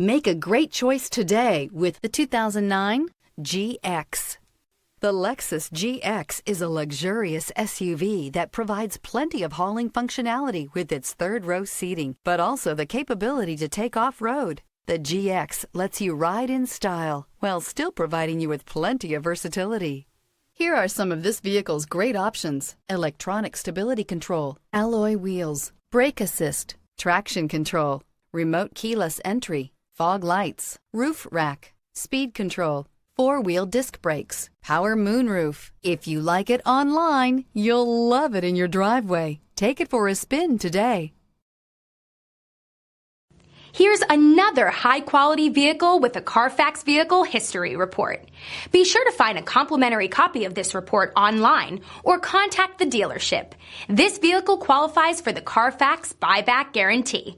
Make a great choice today with the 2009 GX. The Lexus GX is a luxurious SUV that provides plenty of hauling functionality with its third-row seating, but also the capability to take off-road. The GX lets you ride in style while still providing you with plenty of versatility. Here are some of this vehicle's great options: electronic stability control, alloy wheels, brake assist, traction control, remote keyless entry, fog lights, roof rack, speed control, four-wheel disc brakes, power moonroof. If you like it online, you'll love it in your driveway. Take it for a spin today. Here's another high-quality vehicle with a Carfax Vehicle History Report. Be sure to find a complimentary copy of this report online or contact the dealership. This vehicle qualifies for the Carfax Buyback Guarantee.